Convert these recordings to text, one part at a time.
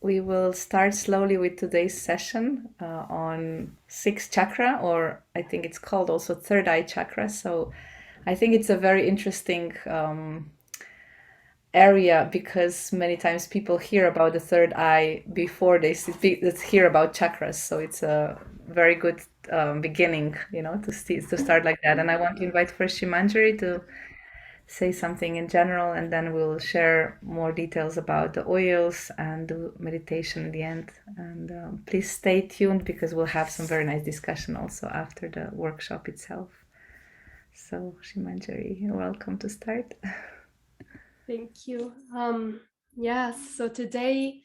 we will start slowly with today's session on sixth chakra, or I think it's called also third eye chakra. So I think it's a very interesting area because many times people hear about the third eye before they hear about chakras. So it's a very good beginning, to start like that. And I want to invite first Shimanjari to say something in general, and then we'll share more details about the oils and do meditation in the end. And please stay tuned because we'll have some very nice discussion also after the workshop itself. So, Shimanjari, you're welcome to start. Thank you. Yes, so today,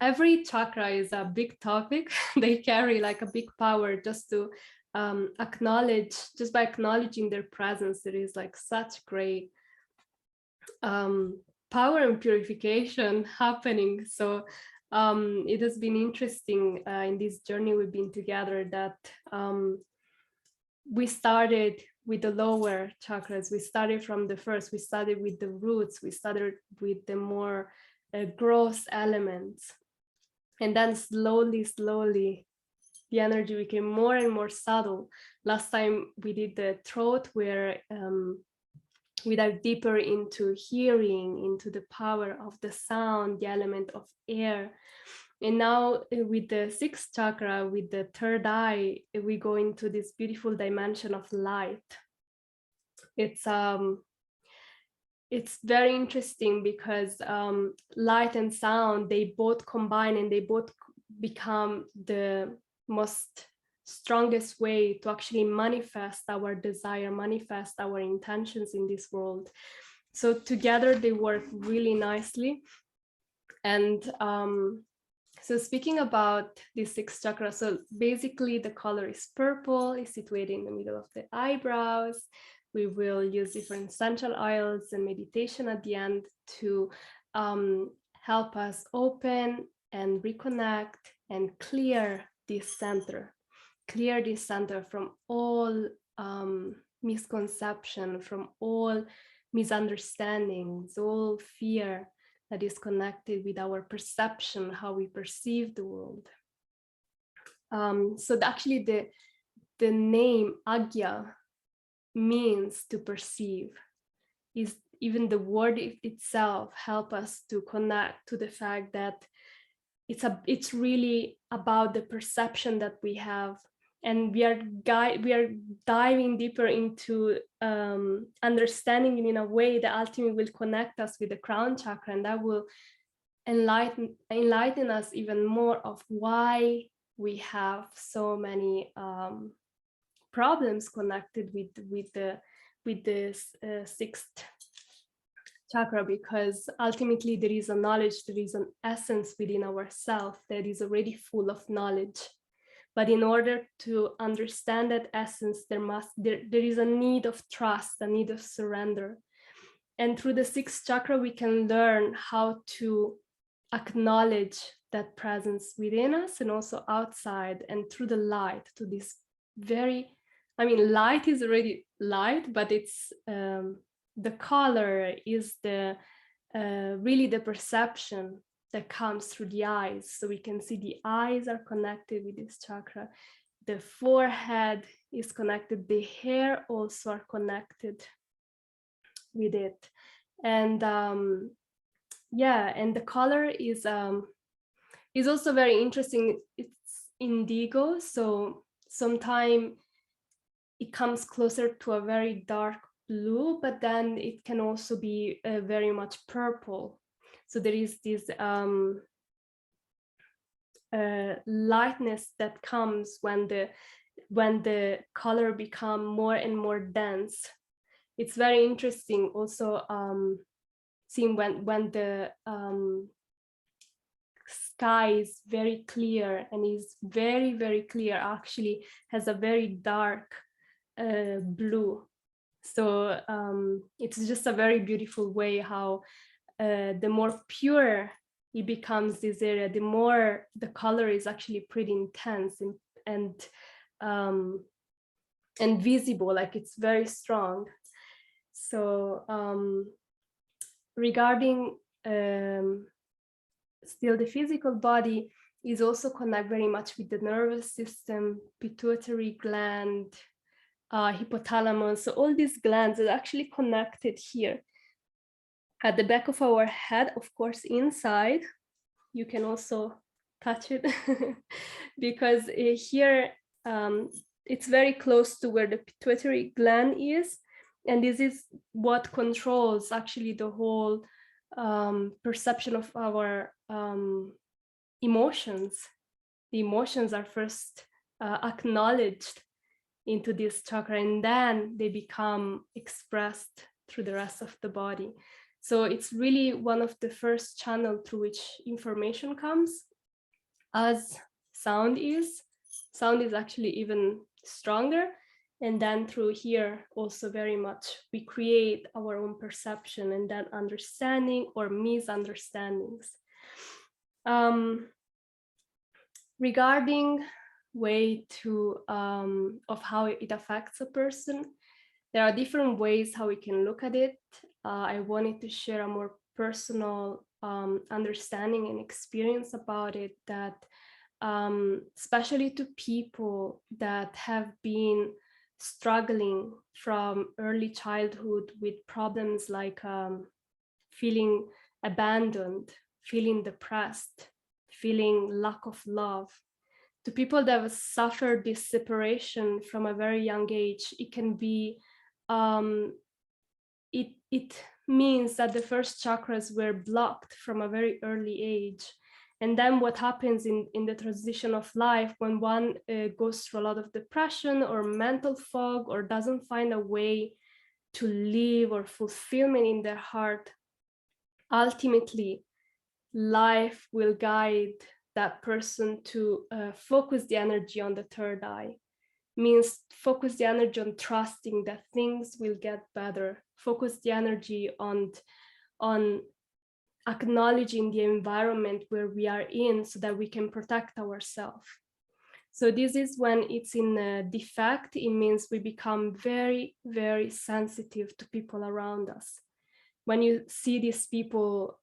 every chakra is a big topic. They carry like a big power just to acknowledge, just by acknowledging their presence, there is like such great power and purification happening. So it has been interesting in this journey we've been together that we started with the lower chakras. We started from the first, we started with the roots, we started with the more gross elements. And then slowly, the energy became more and more subtle. Last time we did the throat, where we dive deeper into hearing, into the power of the sound, the element of air. And now with the sixth chakra, with the third eye, we go into this beautiful dimension of light. It's very interesting because light and sound, they both combine and they both become the most strongest way to actually manifest our desire, manifest our intentions in this world. So together they work really nicely. And so speaking about the sixth chakra, so basically the color is purple, is situated in the middle of the eyebrows. We will use different essential oils and meditation at the end to help us open and reconnect and clear this center from all misconception, from all misunderstandings, all fear that is connected with our perception, how we perceive the world. So actually the name Agya means to perceive. Is even the word itself help us to connect to the fact that it's really about the perception that we have, and we are diving deeper into understanding it in a way that ultimately will connect us with the crown chakra, and that will enlighten us even more of why we have so many problems connected with this sixth chakra, because ultimately there is a knowledge, there is an essence within ourselves that is already full of knowledge. But in order to understand that essence, there is a need of trust, a need of surrender. And through the sixth chakra, we can learn how to acknowledge that presence within us and also outside, and through the light, to this light is already light, but it's the color is the really the perception that comes through the eyes. So we can see the eyes are connected with this chakra. The forehead is connected. The hair also are connected with it. And and the color is also very interesting. It's indigo. So sometimes it comes closer to a very dark blue, but then it can also be very much purple. So there is this lightness that comes when the color become more and more dense. It's very interesting also seeing when the sky is very clear, and is very, very clear, actually has a very dark blue. So it's just a very beautiful way how the more pure it becomes this area, the more the color is actually pretty intense and visible, like it's very strong. So regarding still the physical body is also connected very much with the nervous system, pituitary gland, hypothalamus. So all these glands are actually connected here at the back of our head, of course, inside. You can also touch it because here it's very close to where the pituitary gland is. And this is what controls actually the whole perception of our emotions. The emotions are first acknowledged into this chakra, and then they become expressed through the rest of the body. So it's really one of the first channel through which information comes, as sound is. Sound is actually even stronger. And then through here also very much we create our own perception and then understanding or misunderstandings. Regarding way to of how it affects a person, there are different ways how we can look at it. I wanted to share a more personal understanding and experience about it, that especially to people that have been struggling from early childhood with problems like feeling abandoned, feeling depressed, feeling lack of love. To people that have suffered this separation from a very young age, it can be it means that the first chakras were blocked from a very early age. And then what happens in the transition of life, when one goes through a lot of depression or mental fog, or doesn't find a way to live or fulfillment in their heart, ultimately life will guide that person to focus the energy on the third eye. Means focus the energy on trusting that things will get better, focus the energy on acknowledging the environment where we are in so that we can protect ourselves. So this is when it's in a defect. It means we become very, very sensitive to people around us. When you see these people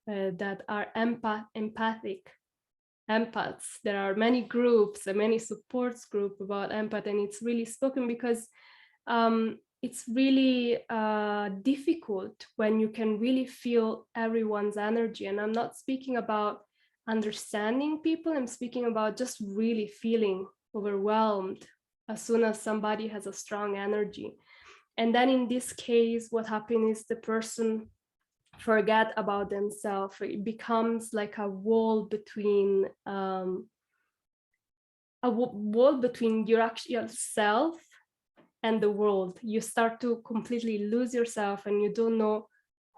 that are empathic empaths, there are many groups and many supports group about empath, and it's really spoken because it's really difficult when you can really feel everyone's energy. And I'm not speaking about understanding people, I'm speaking about just really feeling overwhelmed as soon as somebody has a strong energy. And then in this case, what happens is the person forget about themselves. It becomes like a wall between your actual self and the world. You start to completely lose yourself, and you don't know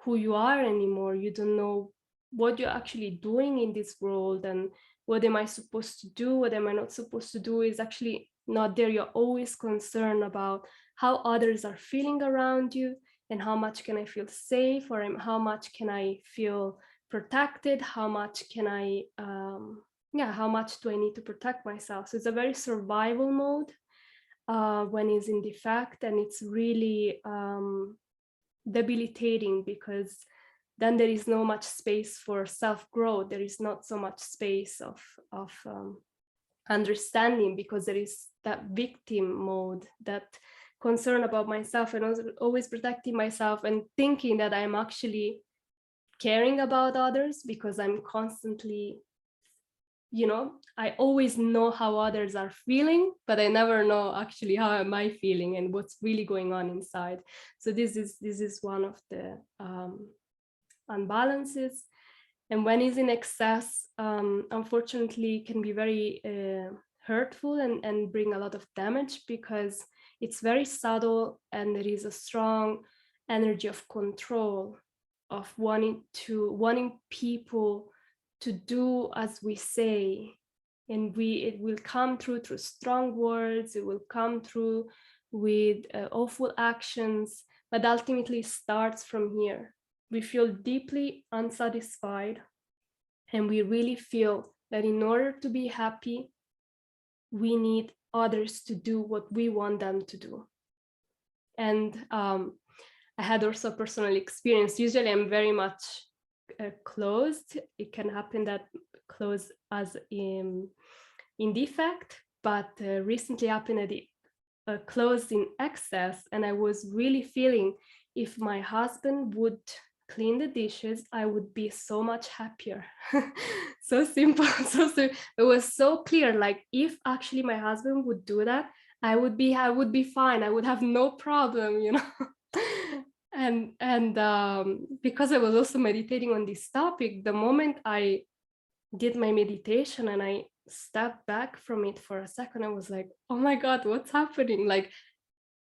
who you are anymore. You don't know what you're actually doing in this world, and what am I supposed to do, what am I not supposed to do is actually not there. You're always concerned about how others are feeling around you, and how much can I feel safe, or how much can I feel protected, how much can I how much do I need to protect myself. So it's a very survival mode when it's in defect, and it's really debilitating, because then there is no much space for self-growth. There is not so much space of understanding, because there is that victim mode, that concern about myself, and also always protecting myself and thinking that I'm actually caring about others, because I'm constantly, I always know how others are feeling, but I never know actually how am I feeling and what's really going on inside. So this is one of the unbalances. And when it's in excess, unfortunately, can be very hurtful and bring a lot of damage, because it's very subtle, and there is a strong energy of control, of wanting people to do as we say. And it will come through strong words, it will come through with awful actions, but ultimately it starts from here. We feel deeply unsatisfied, and we really feel that in order to be happy, we need others to do what we want them to do. And I had also a personal experience. Usually I'm very much closed. It can happen that close as in defect, but recently happened that it closed in excess, and I was really feeling if my husband would clean the dishes, I would be so much happier. So simple. It was so clear, like if actually my husband would do that, I would be fine. I would have no problem, you know. And because I was also meditating on this topic, the moment I did my meditation and I stepped back from it for a second, I was like, oh my God, what's happening? Like,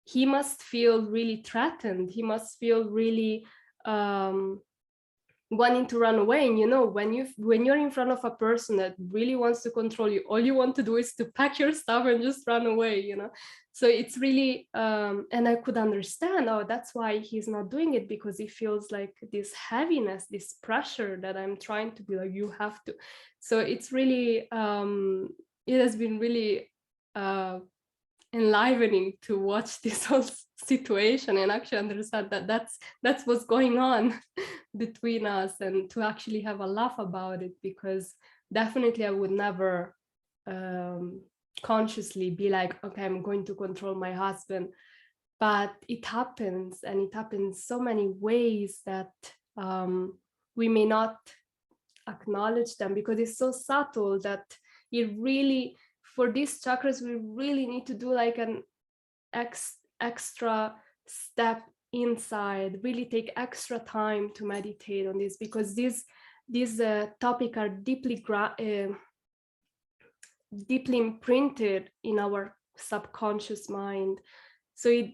he must feel really threatened. He must feel really wanting to run away. And you know, when you're in front of a person that really wants to control you, all you want to do is to pack your stuff and just run away, you know. So it's really and I could understand, oh, that's why he's not doing it, because he feels like this heaviness, this pressure that I'm trying to be like, you have to. So it's really it has been really enlivening to watch this whole situation and actually understand that that's what's going on between us, and to actually have a laugh about it, because definitely I would never consciously be like, okay, I'm going to control my husband. But it happens, and it happens so many ways that we may not acknowledge them, because it's so subtle that it really, for these chakras, we really need to do like an extra step inside, really take extra time to meditate on this, because these topics are deeply imprinted in our subconscious mind. So it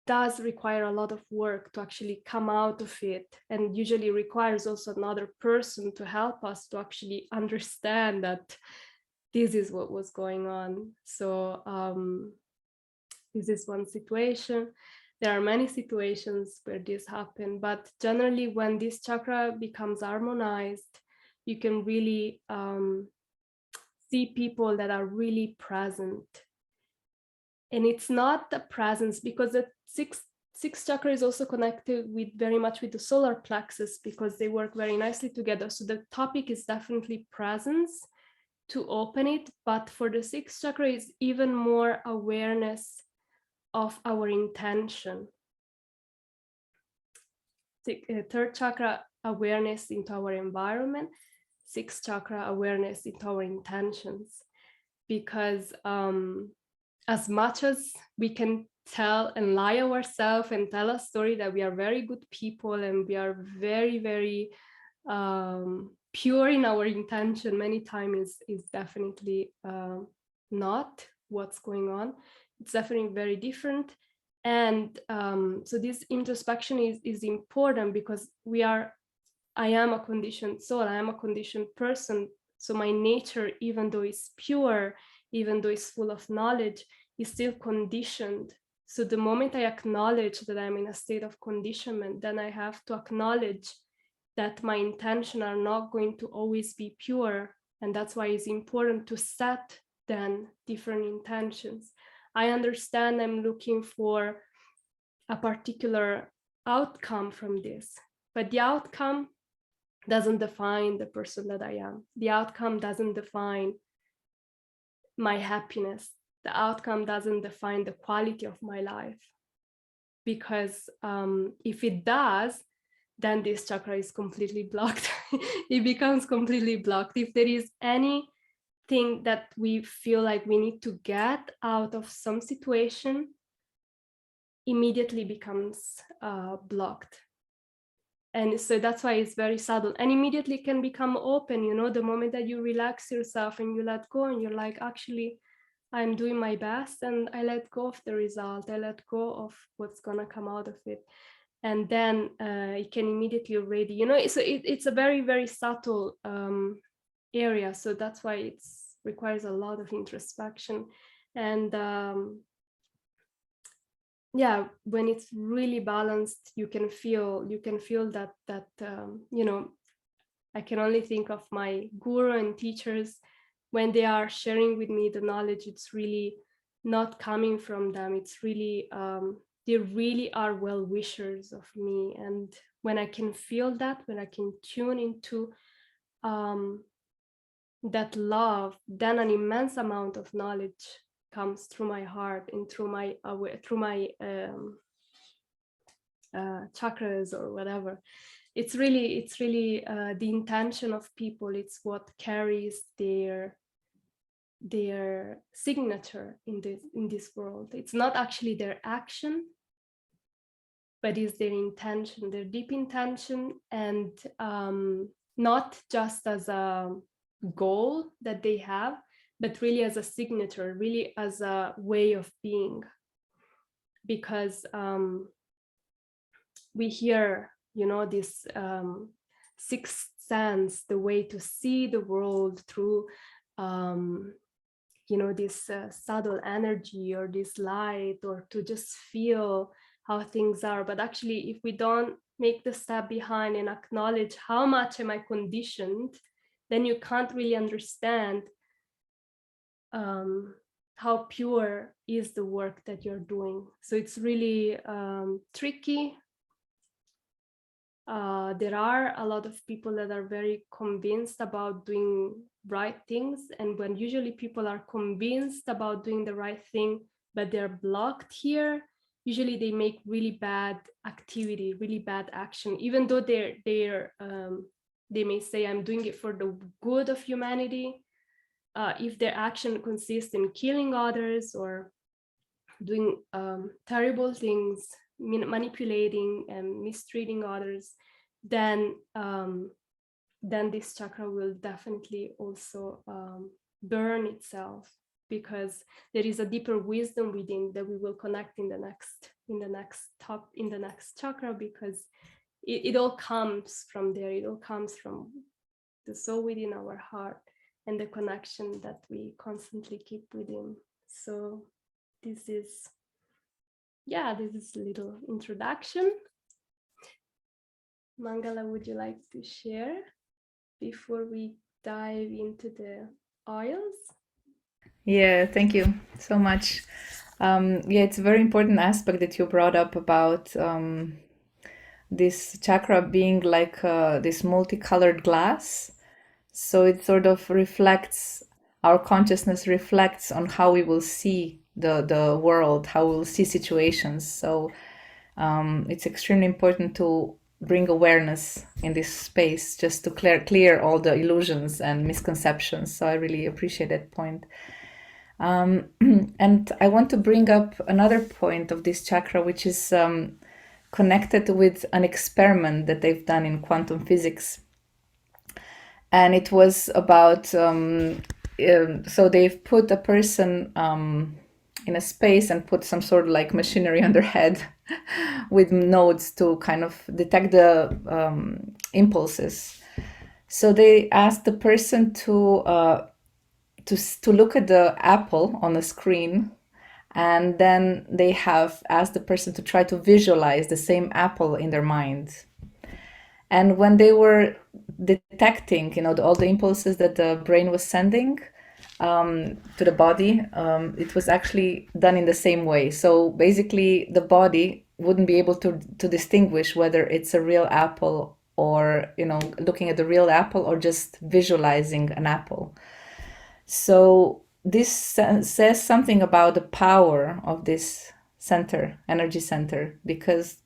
does require a lot of work to actually come out of it, and usually requires also another person to help us to actually understand that this is what was going on. So this is one situation. There are many situations where this happens, but generally when this chakra becomes harmonized, you can really see people that are really present. And it's not the presence, because the sixth chakra is also connected with very much with the solar plexus, because they work very nicely together. So the topic is definitely presence to open it, but for the sixth chakra is even more awareness of our intention. Third chakra, awareness into our environment. Sixth chakra, awareness into our intentions. Because as much as we can tell and lie ourselves and tell a story that we are very good people and we are very, very pure in our intention, many times is definitely not what's going on. It's definitely very different. And so this introspection is important, because I am a conditioned soul, I am a conditioned person. So my nature, even though it's pure, even though it's full of knowledge, is still conditioned. So the moment I acknowledge that I'm in a state of conditionment, then I have to acknowledge that my intentions are not going to always be pure. And that's why it's important to set then different intentions. I understand I'm looking for a particular outcome from this, but the outcome doesn't define the person that I am. The outcome doesn't define my happiness. The outcome doesn't define the quality of my life. Because if it does, then this chakra is completely blocked. It becomes completely blocked. If there is anything that we feel like we need to get out of some situation, immediately becomes blocked. And so that's why it's very subtle, and immediately can become open, you know, the moment that you relax yourself and you let go, and you're like, actually, I'm doing my best, and I let go of the result. I let go of what's gonna come out of it. And then it can immediately already, you know, so it's a very, very subtle area. So that's why it requires a lot of introspection. And yeah, when it's really balanced, you can feel that you know, I can only think of my guru and teachers when they are sharing with me the knowledge. It's really not coming from them. It's really they really are well wishers of me. And when I can feel that, when I can tune into that love, then an immense amount of knowledge comes through my heart and through my chakras or whatever. It's really the intention of people. It's what carries their signature in this world. It's not actually their action, but it's their intention, their deep intention, and not just as a goal that they have, but really as a signature, really as a way of being. Because we hear, this sixth sense, the way to see the world through this subtle energy or this light, or to just feel how things are. But actually, if we don't make the step behind and acknowledge how much am I conditioned, then you can't really understand how pure is the work that you're doing. So it's really tricky. There are a lot of people that are very convinced about doing right things. And when usually people are convinced about doing the right thing, but they're blocked here, usually they make really bad activity, really bad action, even though they may say, I'm doing it for the good of humanity. If their action consists in killing others or doing terrible things, manipulating and mistreating others, then this chakra will definitely also burn itself, because there is a deeper wisdom within that we will connect in the next chakra, because it all comes from there. It all comes from the soul within our heart and the connection that we constantly keep within. So this is a little introduction. Mangala, would you like to share before we dive into the oils? Yeah, thank you so much. Yeah, it's a very important aspect that you brought up about this chakra being like this multicolored glass. So it sort of reflects, our consciousness reflects on how we will see the world, how we'll see situations. So it's extremely important to bring awareness in this space, just to clear all the illusions and misconceptions. So I really appreciate that point. And I want to bring up another point of this chakra, which is connected with an experiment that they've done in quantum physics. And it was about, so they've put a person in a space and put some sort of like machinery on their head with nodes to kind of detect the impulses. So they asked the person to look at the apple on the screen, and then they have asked the person to try to visualize the same apple in their mind. And when they were detecting, all the impulses that the brain was sending to the body, it was actually done in the same way. So basically, the body wouldn't be able to distinguish whether it's a real apple, or looking at the real apple, or just visualizing an apple. So this says something about the power of this energy center, because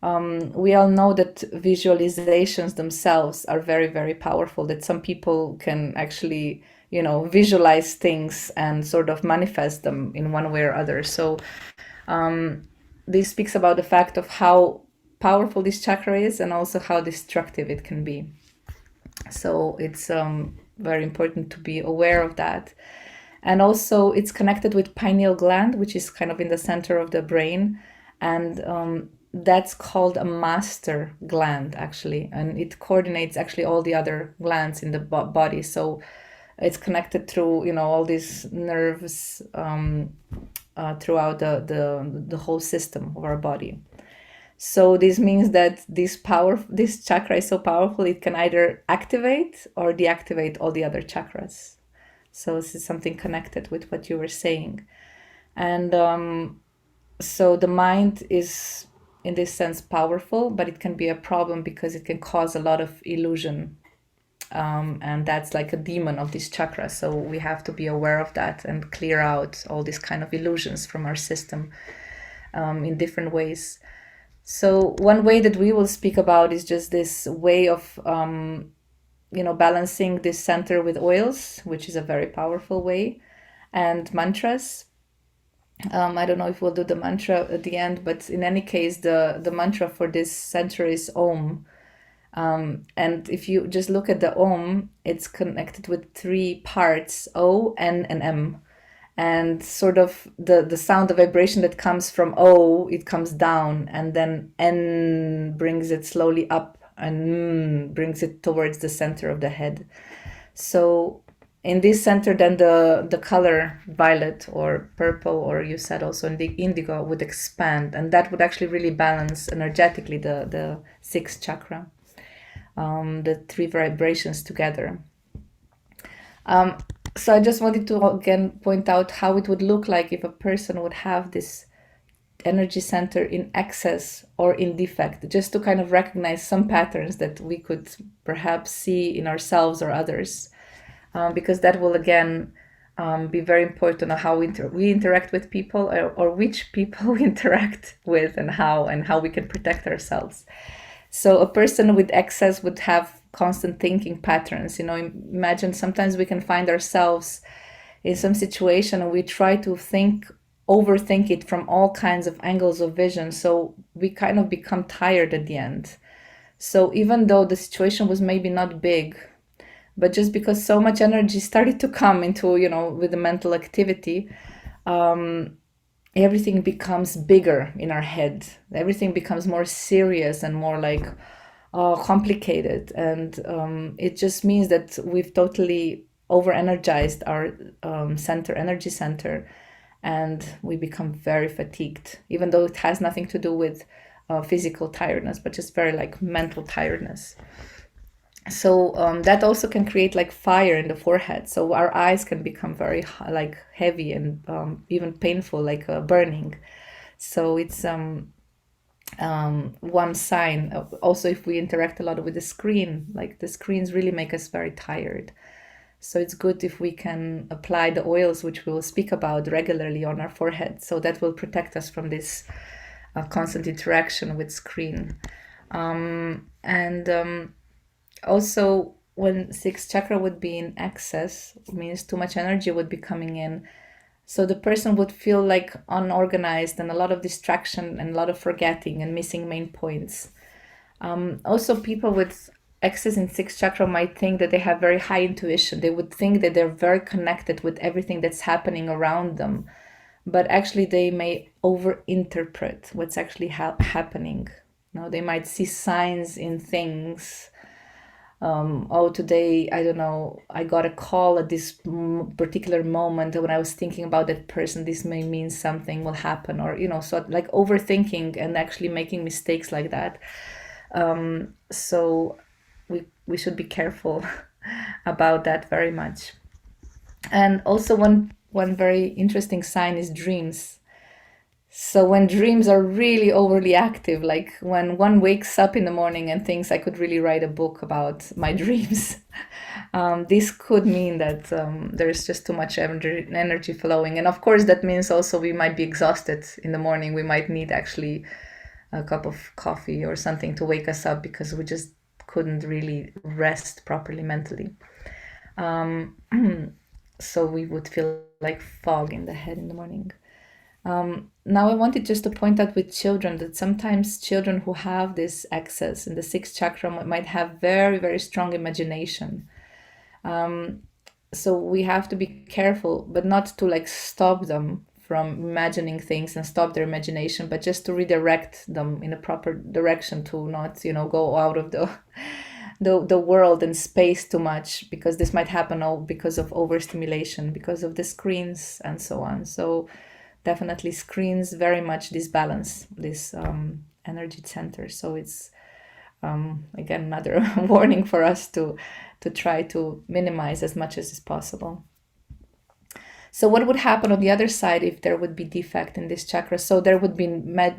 we all know that visualizations themselves are very, very powerful, that some people can actually, visualize things and sort of manifest them in one way or other. So this speaks about the fact of how powerful this chakra is, and also how destructive it can be. So it's very important to be aware of that. And also it's connected with pineal gland, which is kind of in the center of the brain. And that's called a master gland, actually. And it coordinates actually all the other glands in the body. So it's connected through, all these nerves throughout the whole system of our body. So this means that this chakra is so powerful, it can either activate or deactivate all the other chakras. So this is something connected with what you were saying. And So the mind is, in this sense, powerful, but it can be a problem because it can cause a lot of illusion. And that's like a demon of this chakra. So we have to be aware of that and clear out all these kind of illusions from our system in different ways. So one way that we will speak about is just this way of balancing this center with oils, which is a very powerful way, and mantras. I don't know if we'll do the mantra at the end, but in any case, the mantra for this center is Om. And if you just look at the Om, it's connected with three parts: O, N, and M. And sort of the sound, the vibration that comes from O, it comes down, and then N brings it slowly up, and M brings it towards the center of the head. So in this center, then the color violet or purple, or you said also in the indigo, would expand, and that would actually really balance energetically the sixth chakra, the three vibrations together. So I just wanted to again point out how it would look like if a person would have this energy center in excess or in defect, just to kind of recognize some patterns that we could perhaps see in ourselves or others, because that will again be very important on how we interact with people, or which people we interact with, and how we can protect ourselves. So a person with excess would have constant thinking patterns. Imagine sometimes we can find ourselves in some situation and we try to overthink it from all kinds of angles of vision. So we kind of become tired at the end. So even though the situation was maybe not big, but just because so much energy started to come into, with the mental activity, everything becomes bigger in our head. Everything becomes more serious and more like complicated. And it just means that we've totally over energized our energy center, and we become very fatigued, even though it has nothing to do with physical tiredness, but just very like mental tiredness. So that also can create like fire in the forehead, so our eyes can become very like heavy and even painful, like burning. So it's one sign. Also, if we interact a lot with the screen, like the screens really make us very tired. So it's good if we can apply the oils, which we will speak about, regularly on our forehead, so that will protect us from this constant interaction with screen. And also, when sixth chakra would be in excess, it means too much energy would be coming in. So the person would feel like unorganized and a lot of distraction and a lot of forgetting and missing main points. Also, people with excess in sixth chakra might think that they have very high intuition. They would think that they're very connected with everything that's happening around them, but actually they may overinterpret what's actually happening. They might see signs in things. Oh, today, I don't know, I got a call at this particular moment. When I was thinking about that person, this may mean something will happen, or, so like overthinking and actually making mistakes like that. So we should be careful about that very much. And also one very interesting sign is dreams. So when dreams are really overly active, like when one wakes up in the morning and thinks I could really write a book about my dreams, this could mean that there's just too much energy flowing. And of course, that means also we might be exhausted in the morning. We might need actually a cup of coffee or something to wake us up, because we just couldn't really rest properly mentally. So we would feel like fog in the head in the morning. Now I wanted just to point out with children that sometimes children who have this excess in the sixth chakra might have very, very strong imagination. So we have to be careful, but not to like stop them from imagining things and stop their imagination, but just to redirect them in a proper direction, to not, go out of the world and space too much, because this might happen all because of overstimulation, because of the screens and so on. So definitely screens very much disbalance this energy center. So it's again another warning for us to try to minimize as much as is possible. So what would happen on the other side if there would be defect in this chakra? So there would be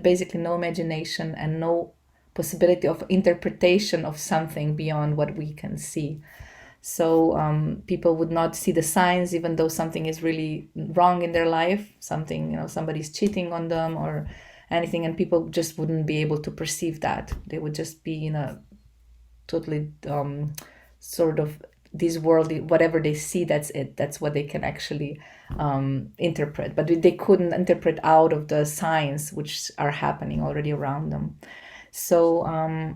basically no imagination and no possibility of interpretation of something beyond what we can see. So people would not see the signs, even though something is really wrong in their life, something, somebody's cheating on them or anything, and people just wouldn't be able to perceive that. They would just be in a totally sort of this worldly, whatever they see, that's it, that's what they can actually interpret, but they couldn't interpret out of the signs which are happening already around them. So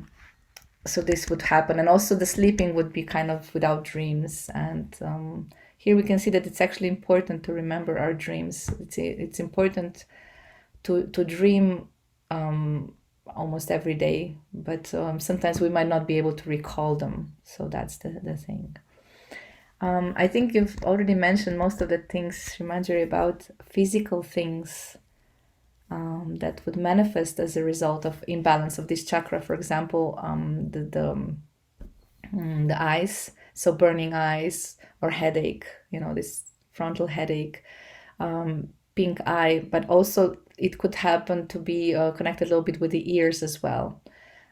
so this would happen, and also the sleeping would be kind of without dreams. And here we can see that it's actually important to remember our dreams. It's important to dream almost every day, but sometimes we might not be able to recall them. So that's the thing. I think you've already mentioned most of the things, Shimanjari, about physical things that would manifest as a result of imbalance of this chakra. For example, the eyes, so burning eyes or headache, this frontal headache, pink eye, but also it could happen to be connected a little bit with the ears as well,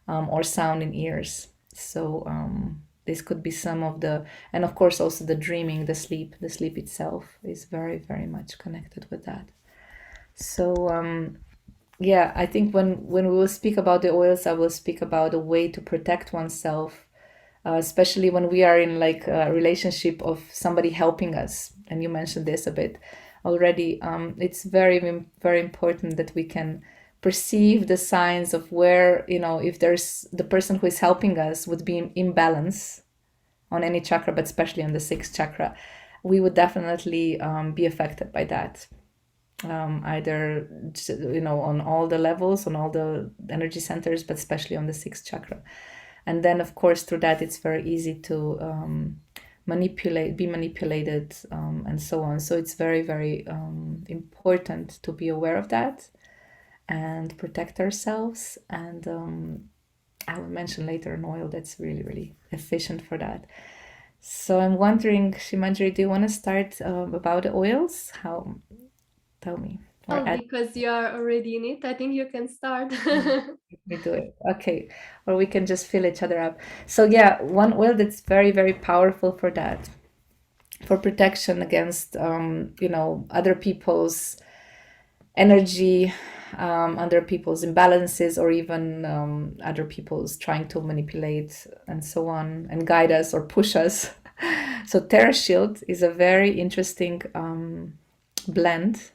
or sound in ears. So this could be some of the, and of course also the dreaming, the sleep itself is very, very much connected with that. So yeah, I think when we will speak about the oils, I will speak about a way to protect oneself, especially when we are in like a relationship of somebody helping us. And you mentioned this a bit already. It's very, very important that we can perceive the signs of where, if there's the person who is helping us would be in imbalance on any chakra, but especially on the sixth chakra, we would definitely be affected by that. Either on all the levels, on all the energy centers, but especially on the sixth chakra. And then of course through that it's very easy to be manipulated, and so on. So it's very, very important to be aware of that and protect ourselves. And I will mention later an oil that's really, really efficient for that. So I'm wondering, Shimanjari, do you want to start about the oils? How? Tell me. Or Well, because you are already in it, I think you can start. we do it. Okay. Or we can just fill each other up. So yeah, one oil that's very, very powerful for that, for protection against, other people's energy, other people's imbalances, or even other people's trying to manipulate and so on, and guide us or push us. So Terra Shield is a very interesting blend.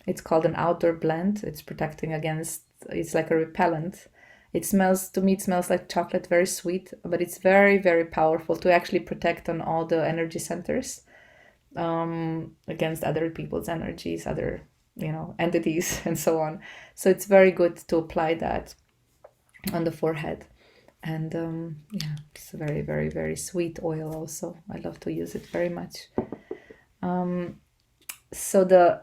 It's called an outdoor blend. It's protecting against, it's like a repellent. It smells like chocolate, very sweet, but it's very, very powerful to actually protect on all the energy centers against other people's energies, other, entities, and so on. So it's very good to apply that on the forehead. And yeah, it's a very, very, very sweet oil also. I love to use it very much. So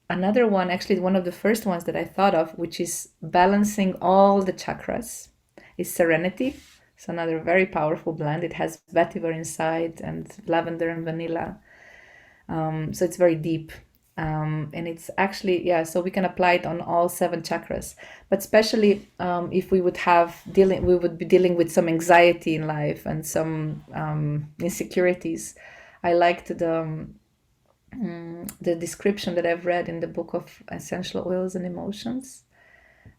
another one, actually one of the first ones that I thought of, which is balancing all the chakras, is Serenity. It's another very powerful blend. It has vetiver inside and lavender and vanilla. So it's very deep. And it's actually, yeah, so we can apply it on all 7 chakras. But especially if we would be dealing with some anxiety in life and some insecurities. I liked the description that I've read in the book of Essential Oils and Emotions,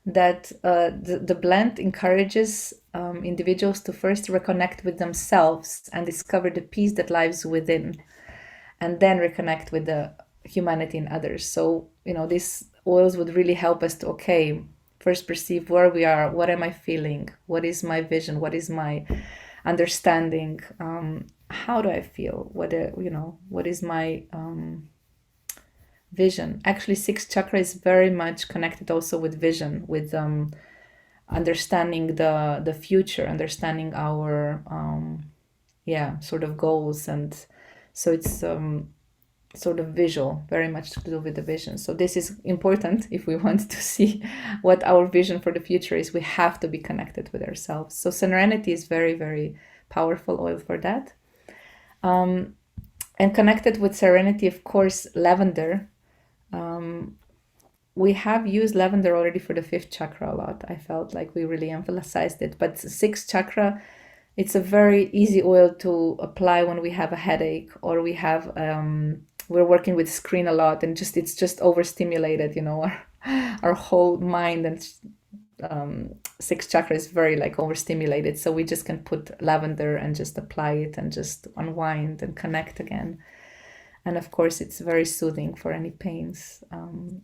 that the blend encourages individuals to first reconnect with themselves and discover the peace that lies within, and then reconnect with the humanity in others. So, these oils would really help us to, first perceive where we are, what am I feeling, what is my vision, what is my understanding, how do I feel, what is my vision. Actually, sixth chakra is very much connected also with vision, with understanding the future, understanding our sort of goals. And so it's sort of visual, very much to do with the vision. So this is important. If we want to see what our vision for the future is, we have to be connected with ourselves. So Serenity is very, very powerful oil for that. And connected with serenity, of course, lavender. We have used lavender already for the fifth chakra a lot. I felt like we really emphasized it. But sixth chakra, it's a very easy oil to apply when we have a headache or we're working with screen a lot and it's just overstimulated, our whole mind and sixth chakra is very like overstimulated. So we just can put lavender and just apply it and just unwind and connect again. And of course, it's very soothing for any pains,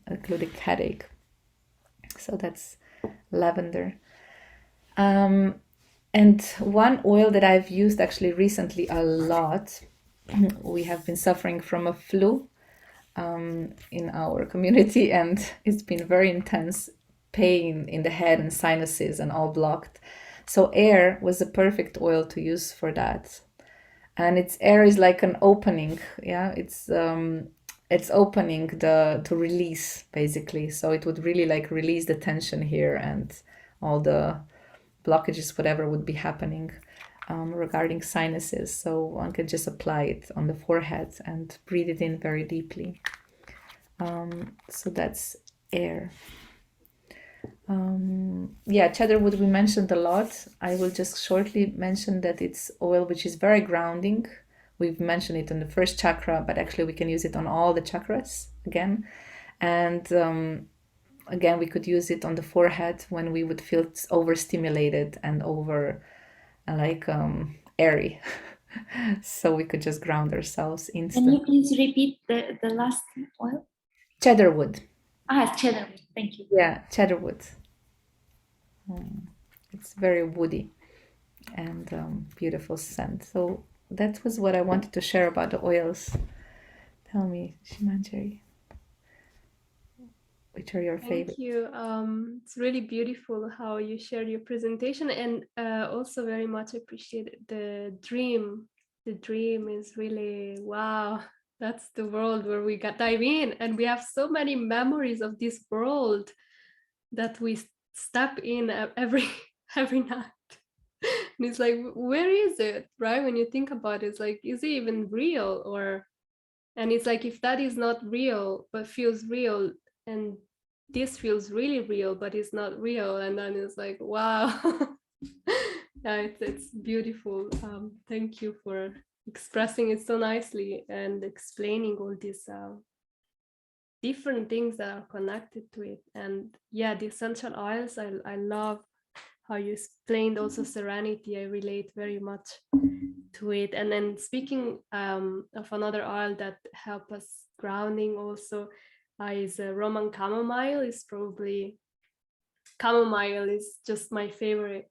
including headache. So that's lavender. And one oil that I've used actually recently a lot, we have been suffering from a flu in our community, and it's been very intense pain in the head and sinuses and all blocked. So air was a perfect oil to use for that. And its air is like an opening, yeah. It's opening the to release basically. So it would really like release the tension here and all the blockages, whatever would be happening regarding sinuses. So one could just apply it on the forehead and breathe it in very deeply. So that's air. Yeah, cedarwood we mentioned a lot. I will just shortly mention that it's oil which is very grounding. We've mentioned it on the first chakra, but actually we can use it on all the chakras again. And again, we could use it on the forehead when we would feel overstimulated and over like airy. So we could just ground ourselves Can instantly. you please repeat the last oil? Cedarwood. Cedarwood. Thank you. Yeah, cedarwood. It's very woody and beautiful scent. So that was what I wanted to share about the oils. Tell me, Shimanjari, which are your favorites? Thank you. It's really beautiful how you shared your presentation, and also very much appreciate the dream. The dream is really wow. That's the world where we got dive in, and we have so many memories of this world that we step in every every night. And it's like, where is it, right? When you think about it, it's like, is it even real? Or, and it's like, if that is not real but feels real, and this feels really real but it's not real, and then it's like, wow. Yeah, it's beautiful. Thank you for expressing it so nicely and explaining all these different things that are connected to it. And yeah, the essential oils, I love how you explained also serenity. I relate very much to it. And then speaking of another oil that help us grounding also is Roman chamomile. Is probably chamomile is just my favorite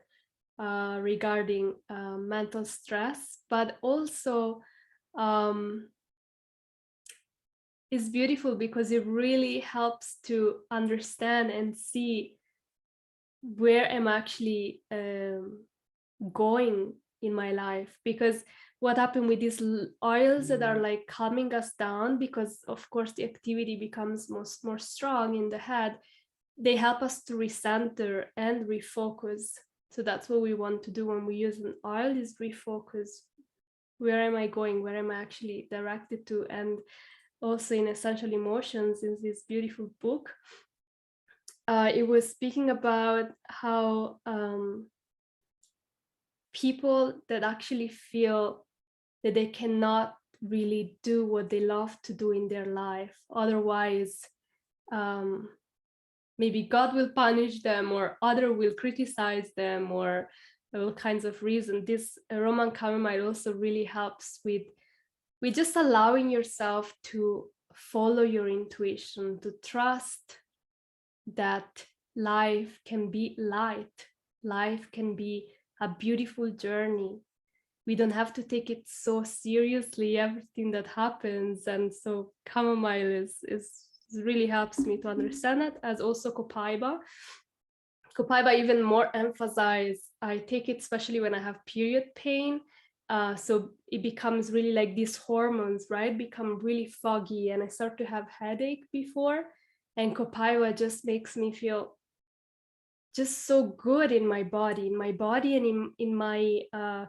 regarding mental stress, but also is beautiful because it really helps to understand and see where I'm actually going in my life. Because what happened with these oils that are like calming us down, because of course the activity becomes more strong in the head, they help us to recenter and refocus. So that's what we want to do when we use an oil, is refocus. Where am I going? Where am I actually directed to? And also in Essential Emotions, in this beautiful book, it was speaking about how people that actually feel that they cannot really do what they love to do in their life, otherwise maybe God will punish them, or other will criticize them, or all kinds of reasons. This Roman chamomile also really helps with just allowing yourself to follow your intuition, to trust that life can be light, life can be a beautiful journey. We don't have to take it so seriously, everything that happens. And so chamomile is really helps me to understand that, as also copaiba. Copaiba even more emphasize, I take it especially when I have period pain. So it becomes really like these hormones, right, become really foggy, and I start to have headache before. And copaiba just makes me feel just so good in my body, and in my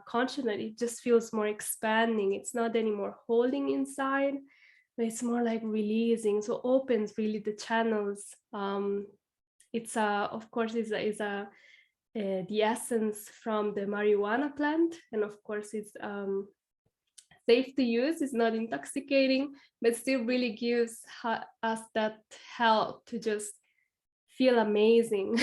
consciousness. It just feels more expanding. It's not anymore holding inside, but it's more like releasing. So opens really the channels. It's of course is a the essence from the marijuana plant, and of course it's safe to use. It's not intoxicating, but still really gives us that help to just feel amazing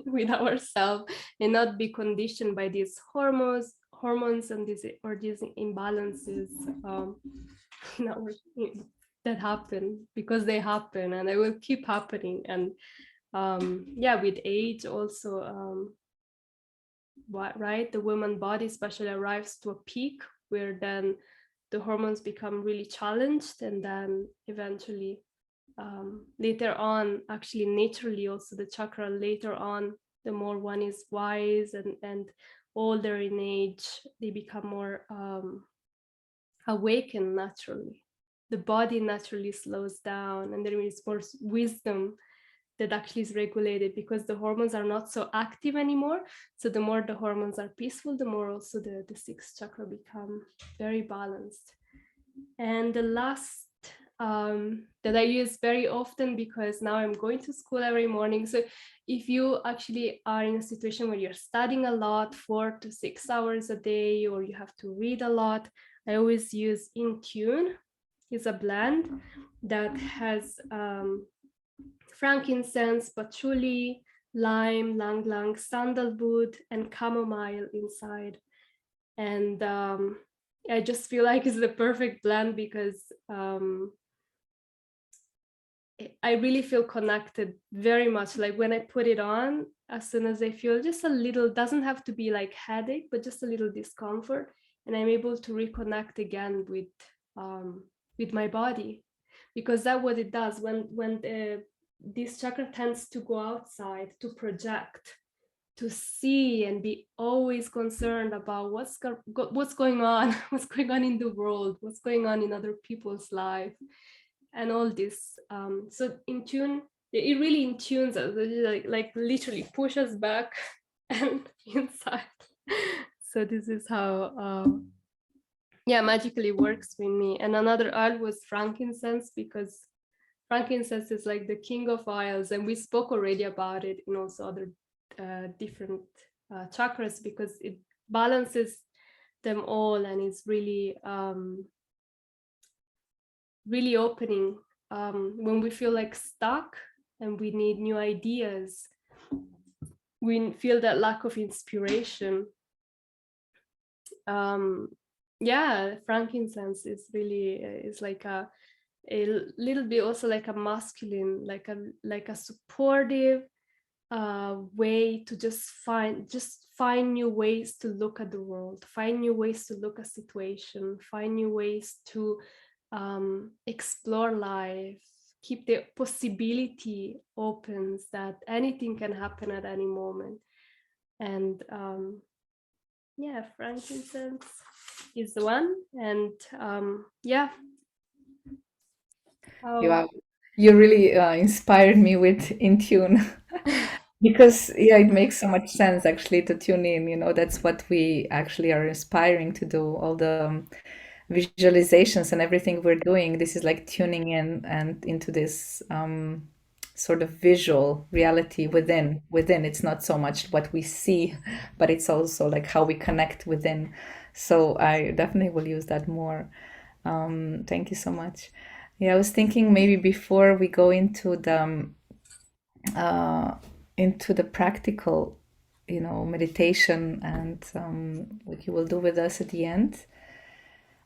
with ourselves and not be conditioned by these hormones and these imbalances in our, that happen, because they happen and they will keep happening. And yeah, with age also, right, the woman body especially arrives to a peak where then the hormones become really challenged, and then eventually later on, actually naturally also the chakra later on, the more one is wise and older in age, they become more awakened naturally. The body naturally slows down, and there is more wisdom that actually is regulated, because the hormones are not so active anymore. So the more the hormones are peaceful, the more also the sixth chakra become very balanced. And the last that I use very often, because now I'm going to school every morning. So if you actually are in a situation where you're studying a lot, 4 to 6 hours a day, or you have to read a lot, I always use In Tune. It's a blend that has frankincense, patchouli, lime, lang lang, sandalwood, and chamomile inside. And I just feel like it's the perfect blend, because I really feel connected very much. Like when I put it on, as soon as I feel just a little, doesn't have to be like headache, but just a little discomfort, and I'm able to reconnect again with my body, because that's what it does when this chakra tends to go outside, to project, to see and be always concerned about what's going on, what's going on in the world, what's going on in other people's life, and all this. So In Tune, it really in tunes us, like literally push us back and inside. So this is how yeah, magically works with me. And another oil was frankincense, because frankincense is like the king of oils, and we spoke already about it in also other different chakras, because it balances them all, and it's really really opening when we feel like stuck and we need new ideas, we feel that lack of inspiration. Yeah, frankincense is really is like a little bit also like a masculine, like a supportive way to just find new ways to look at the world, find new ways to look at situation, find new ways to explore life, keep the possibility open that anything can happen at any moment. And yeah, frankincense is the one. And yeah. You really inspired me with In Tune. Because yeah, it makes so much sense actually to tune in. That's what we actually are aspiring to do. All the visualizations and everything we're doing. This is like tuning in and into this sort of visual reality within. Within, it's not so much what we see, but it's also like how we connect within. So I definitely will use that more. Thank you so much. Yeah, I was thinking maybe before we go uh, into the practical, meditation and what you will do with us at the end,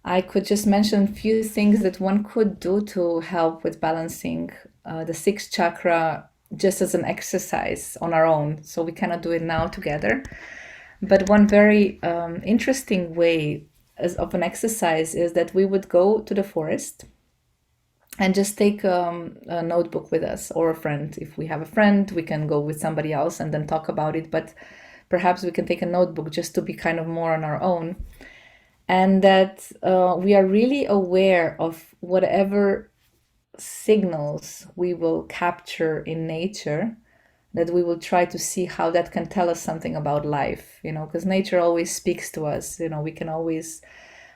I could just mention a few things that one could do to help with balancing the sixth chakra just as an exercise on our own. So we cannot do it now together. But one very interesting way of an exercise is that we would go to the forest and just take a notebook with us, or a friend. If we have a friend, we can go with somebody else and then talk about it. But perhaps we can take a notebook just to be kind of more on our own. And that we are really aware of whatever signals we will capture in nature that we will try to see how that can tell us something about life, because nature always speaks to us. We can always,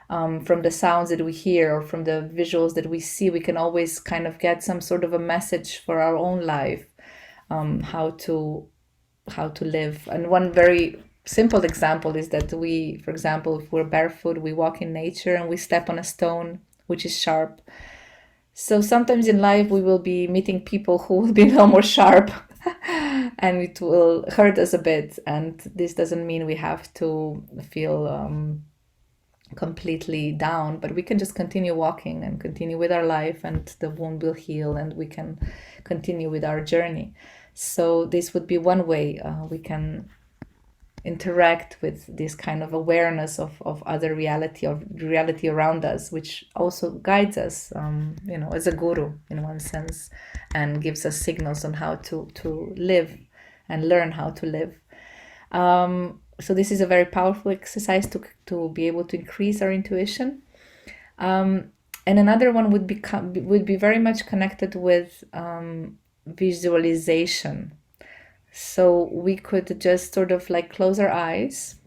from the sounds that we hear or from the visuals that we see, we can always kind of get some sort of a message for our own life, how to live. And one very simple example is that we, for example, if we're barefoot, we walk in nature and we step on a stone which is sharp. So sometimes in life we will be meeting people who will be no more sharp and it will hurt us a bit. And this doesn't mean we have to feel completely down, but we can just continue walking and continue with our life, and the wound will heal and we can continue with our journey. So this would be one way we can interact with this kind of awareness of other reality, of reality around us, which also guides us, as a guru in one sense, and gives us signals on how to live and learn how to live. So this is a very powerful exercise to be able to increase our intuition. And another one would be very much connected with visualization. So we could just sort of like close our eyes.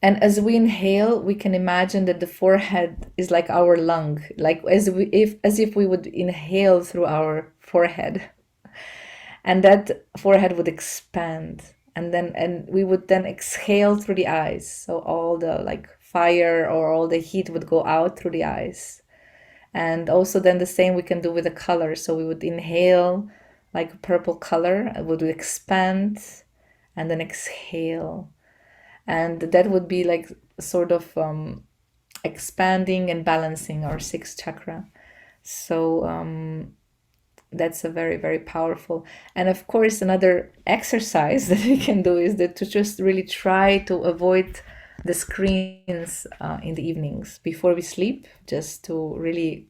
And as we inhale, we can imagine that the forehead is like our lung, like as if we would inhale through our forehead. And that forehead would expand. And we would then exhale through the eyes. So all the like fire or all the heat would go out through the eyes. And also then the same we can do with the color. So we would inhale like a purple color, it would expand, and then exhale. And that would be like sort of expanding and balancing our sixth chakra. So that's a very, very powerful. And of course, another exercise that we can do is that to just really try to avoid the screens in the evenings before we sleep, just to really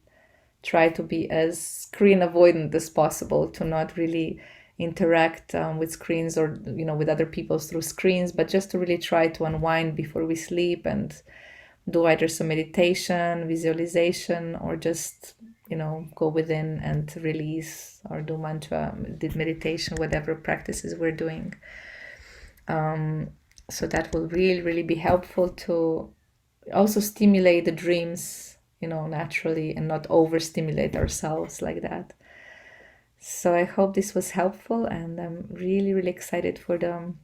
try to be as screen avoidant as possible, to not really interact with screens or with other people through screens, but just to really try to unwind before we sleep and do either some meditation, visualization, or just go within and release, or do mantra, did meditation, whatever practices we're doing. So that will really, really be helpful to also stimulate the dreams, naturally, and not overstimulate ourselves like that. So I hope this was helpful, and I'm really, really excited for the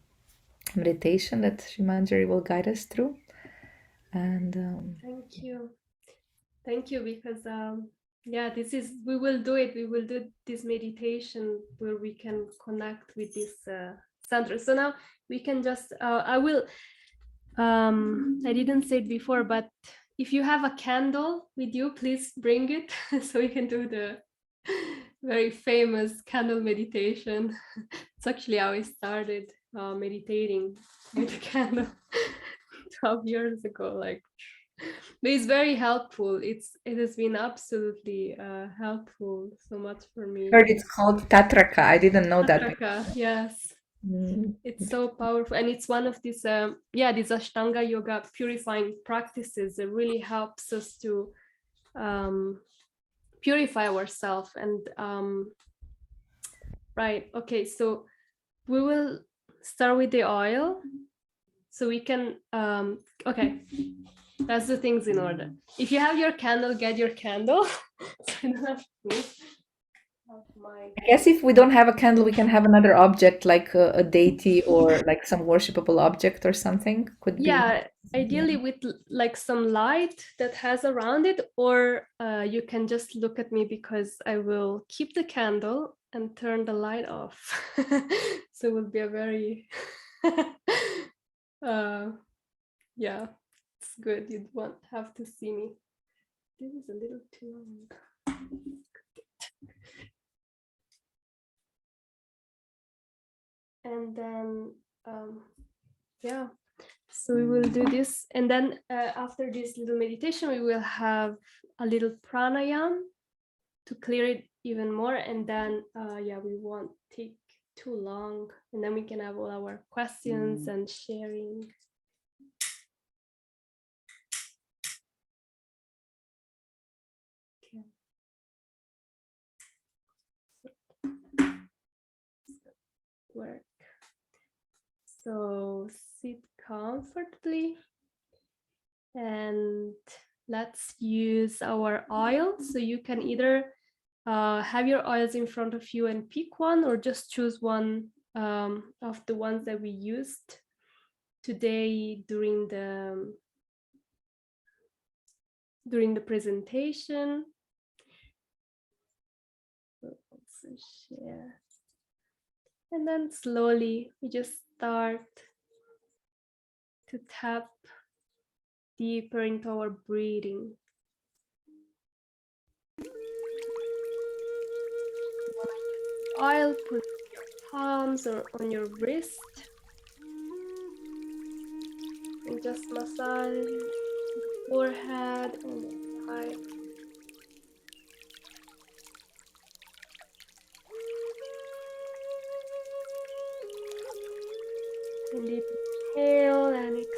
meditation that Shimanjari will guide us through. And thank you, because we will do this meditation where we can connect with this center. So now we can just I didn't say it before, but if you have a candle with you, please bring it so we can do the very famous candle meditation. It's actually how I started meditating with a candle 12 years ago. But it's very helpful. It has been absolutely helpful so much for me. I heard it's called Tatraka. I didn't know that. Chakra, yes. It's so powerful, and it's one of these these Ashtanga yoga purifying practices that really helps us to purify ourselves. And right, okay, so we will start with the oil, so we can okay, let's do things in order. If you have your candle, get your candle. So I don't have to I guess if we don't have a candle, we can have another object, like a deity or like some worshipable object or something. Could be. Ideally with like some light that has around it, or you can just look at me, because I will keep the candle and turn the light off. So it will be a very yeah, it's good. You won't have to see me. This is a little too long. And then so we will do this, and then after this little meditation we will have a little pranayam to clear it even more, and then we won't take too long, and then we can have all our questions and sharing. work. So sit comfortably and let's use our oil. So you can either have your oils in front of you and pick one, or just choose one of the ones that we used today during the presentation. Also share. And then slowly we just start to tap deeper into our breathing. Oil, put your palms or on your wrist and just massage the forehead and the side. And deep inhale and exhale.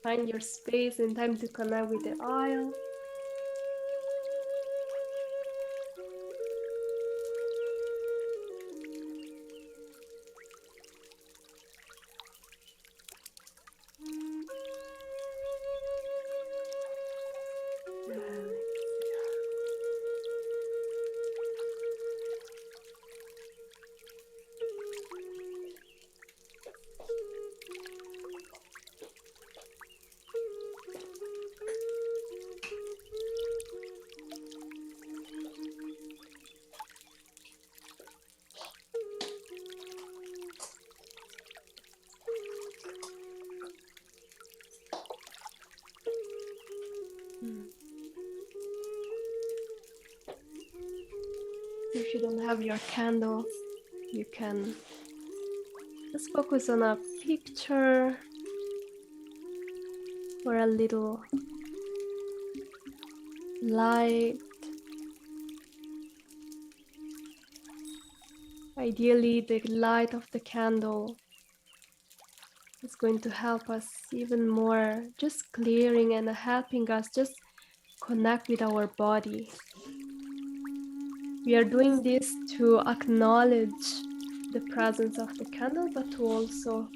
Find your space and time to connect with the oil. If you don't have your candles, you can just focus on a picture or a little light. Ideally, the light of the candle is going to help us even more, just clearing and helping us just connect with our body. We are doing this to acknowledge the presence of the candle, but to also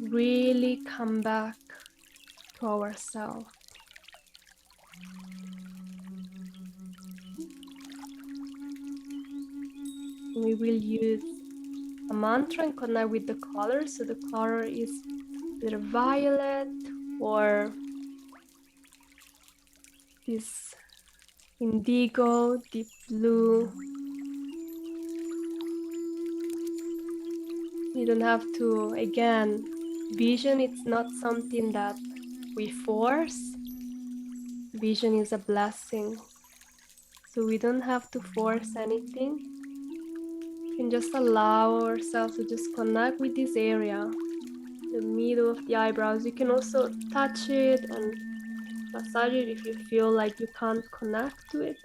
really come back to ourselves. We will use a mantra and connect with the color. So the color is either violet or this indigo, deep blue. You don't have to, again, vision, it's not something that we force. Vision is a blessing. So we don't have to force anything. We can just allow ourselves to just connect with this area, the middle of the eyebrows. You can also touch it and massage it if you feel like you can't connect to it.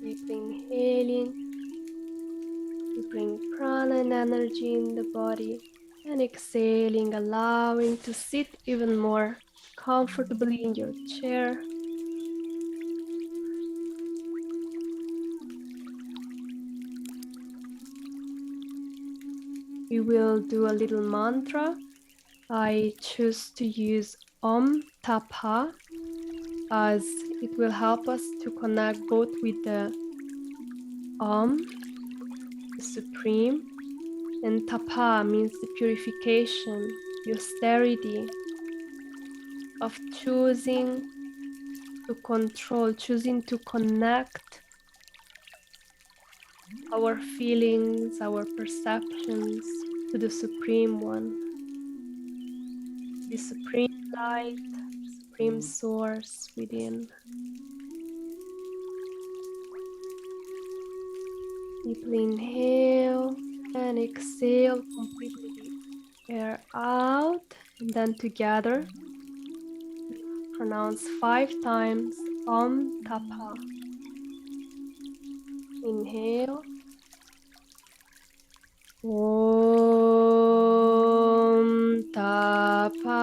Deeply inhaling, you bring prana and energy in the body, and exhaling, allowing to sit even more comfortably in your chair. We will do a little mantra. I choose to use Om Tapa, as it will help us to connect both with the Om, the Supreme, and Tapa means the purification, the austerity of choosing to control, choosing to connect our feelings, our perceptions to the Supreme One, the Supreme Light, Supreme Source within. Deeply inhale and exhale completely the air out, and then together pronounce 5 times Om Tapa. Inhale. Om Tapa.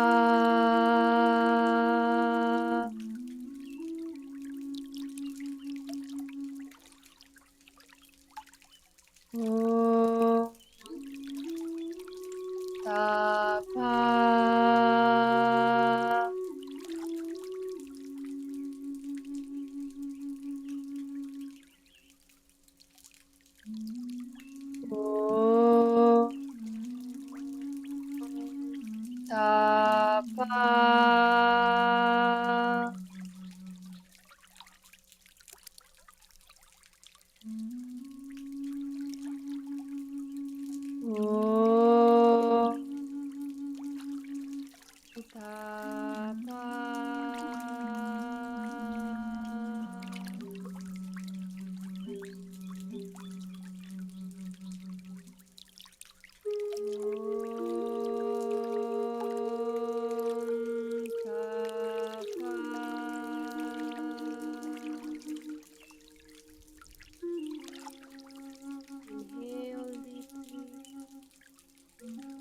Inhale deeply,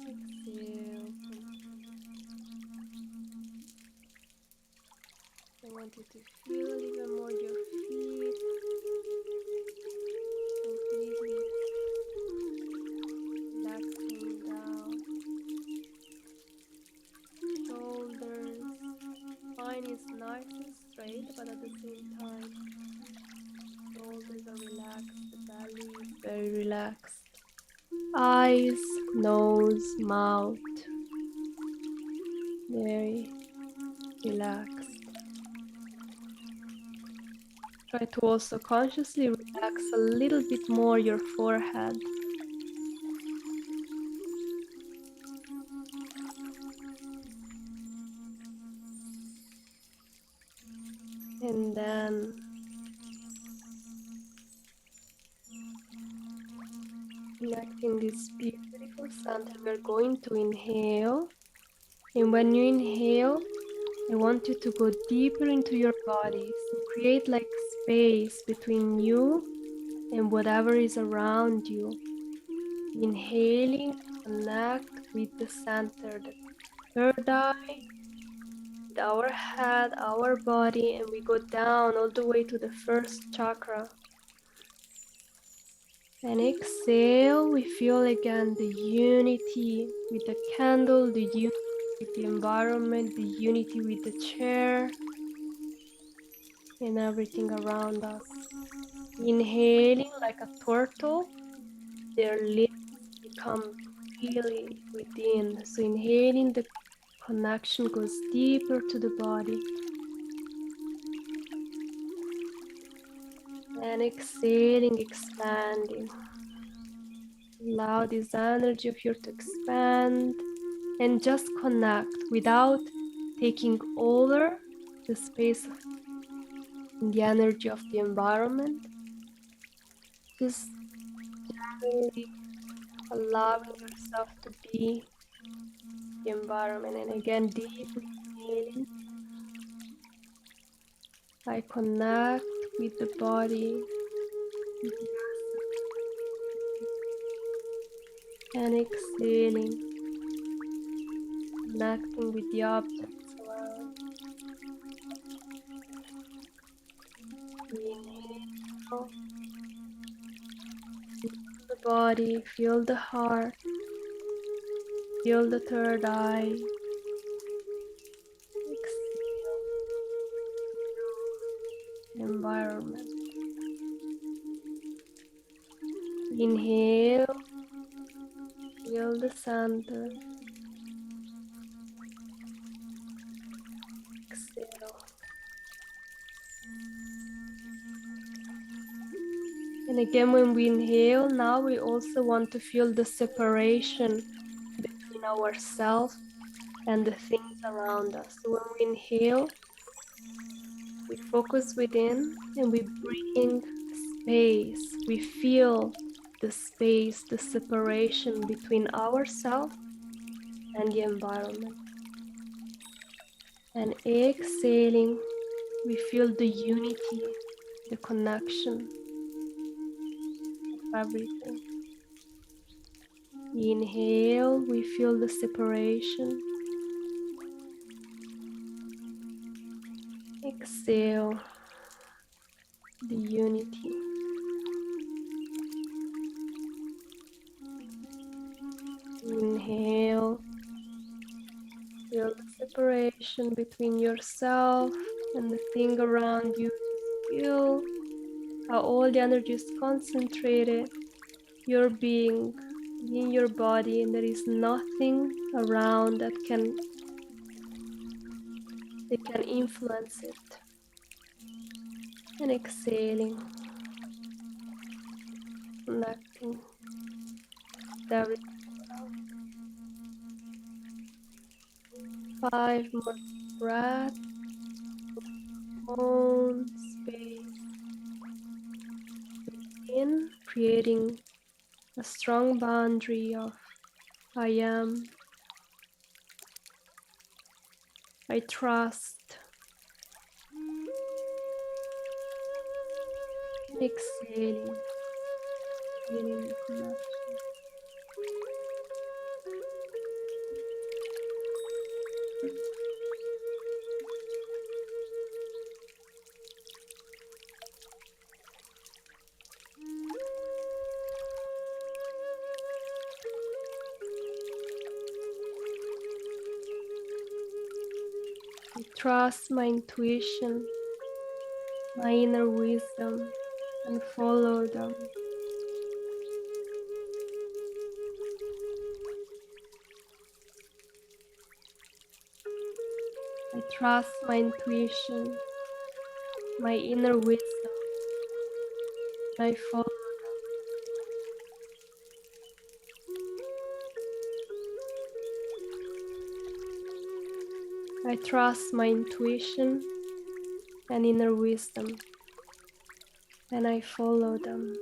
exhale. I want you to feel even more your feet completely relaxing down. Shoulders, spine is nice and straight, but at the same time, shoulders are relaxed, the belly is very relaxed. Eyes, nose, mouth, very relaxed. Try to also consciously relax a little bit more your forehead. And then connecting this beautiful center, we're going to inhale. And when you inhale, I want you to go deeper into your body. So create like space between you and whatever is around you. Inhaling, connect with the center, the third eye, with our head, our body, and we go down all the way to the first chakra. And exhale, we feel again the unity with the candle, the unity with the environment, the unity with the chair, and everything around us. Inhaling like a turtle, their lips become really within. So inhaling, the connection goes deeper to the body. And exhaling, expanding. Allow this energy of yours to expand and just connect without taking over the space and the energy of the environment. Just really allowing yourself to be the environment. And again, deeply inhaling. I connect with the body, with the and exhaling, connecting with the objects around. Inhale, feel the body, feel the heart, feel the third eye. Exhale, environment. Inhale, feel the center. Exhale. And again, when we inhale, now we also want to feel the separation between ourselves and the things around us. So when we inhale, we focus within and we bring space. We feel the space, the separation between ourselves and the environment. And exhaling, we feel the unity, the connection of everything. Inhale, we feel the separation. Exhale, the unity. Inhale, feel the separation between yourself and the thing around you. Feel how all the energy is concentrated. Your being in your body, and there is nothing around that can influence it. And exhaling, connecting with everything. 5 more breaths. Own space in, creating a strong boundary of I am, I trust, and exhaling, feeling the connection. I trust my intuition, my inner wisdom, and follow them. I trust my intuition, my inner wisdom, and I follow. I trust my intuition and inner wisdom, and I follow them.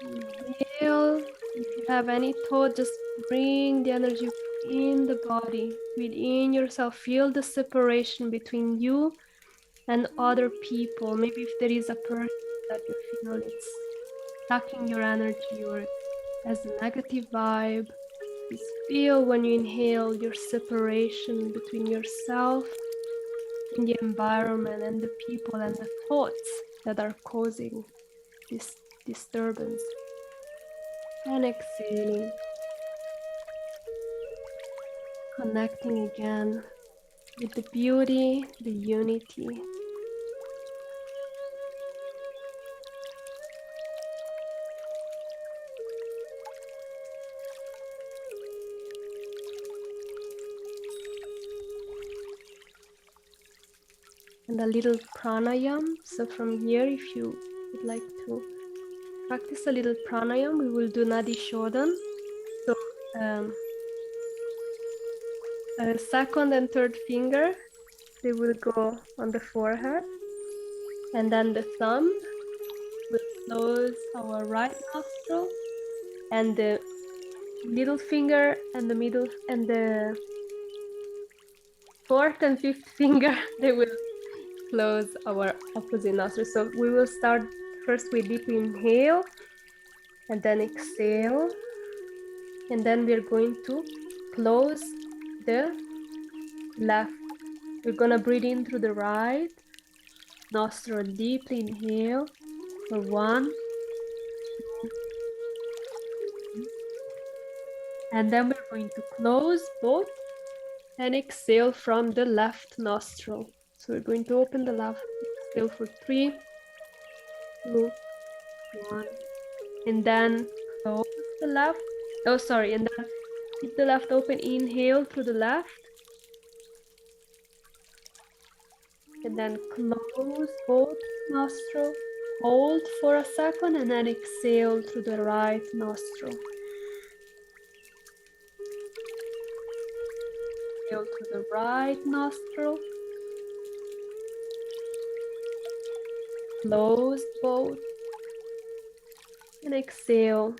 Inhale. If you have any thought, just bring the energy within the body, within yourself. Feel the separation between you and other people. Maybe if there is a person that you feel it's sucking your energy or has a negative vibe, just feel when you inhale your separation between yourself and the environment and the people and the thoughts that are causing this disturbance. And exhaling, connecting again with the beauty, the unity. And a little pranayam. So from here, if you would like to practice a little pranayam, we will do Nadi Shodhan. So second and third finger, they will go on the forehead. And then the thumb will close our right nostril. And the middle finger and the middle and the fourth and fifth finger, they will close our opposite nostril. So we will start first with deep inhale and then exhale. And then we're going to close the left. We're gonna breathe in through the right nostril, deeply inhale for 1, 2, and then we're going to close both and exhale from the left nostril. So we're going to open the left, exhale for 3, 2, 1, and then close the left. Oh, sorry, and then keep the left open, inhale through the left, and then close both nostrils, hold for a second, and then exhale through the right nostril. Exhale through the right nostril, close both, and exhale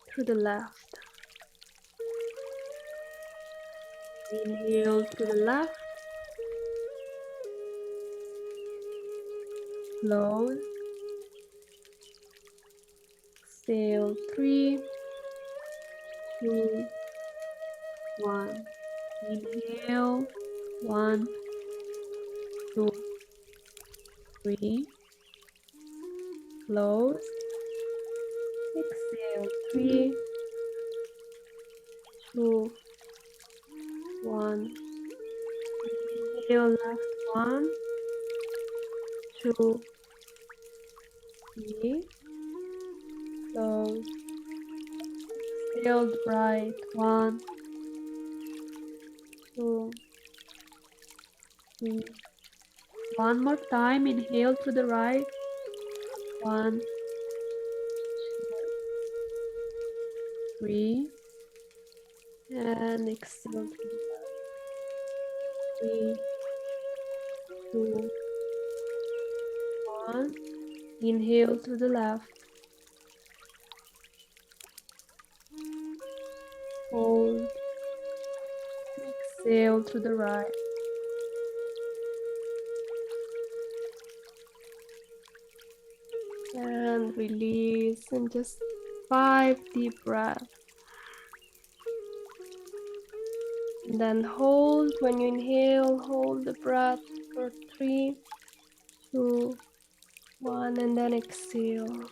through the left. Inhale to the left, close, exhale, 3, 2, 1. Inhale, 1, 2, 3. Close, exhale, 3, 2, 1. Inhale, left, 1, 2, 3. Close, exhale, right, 1, 2, 3. One more time, inhale through the right. 1, 2, 3. And exhale through the left. 3, 2, 1. Inhale through the left. Hold. Exhale through the right. And release, and just 5 deep breaths. And then hold when you inhale, hold the breath for 3, 2, 1, and then exhale.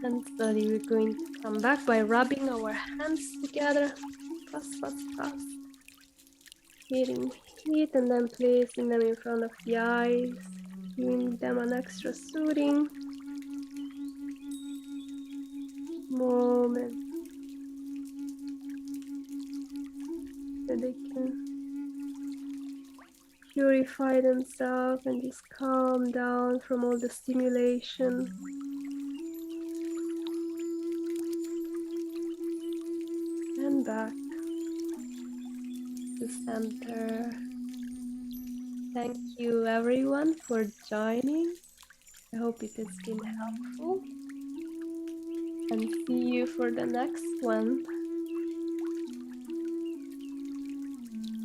And slowly we're going to come back by rubbing our hands together. Fast, fast, fast. Getting heat and then placing them in front of the eyes, giving them an extra soothing moment so they can purify themselves and just calm down from all the stimulation. And back to center. Thank you everyone for joining. I hope it has been helpful. And see you for the next one.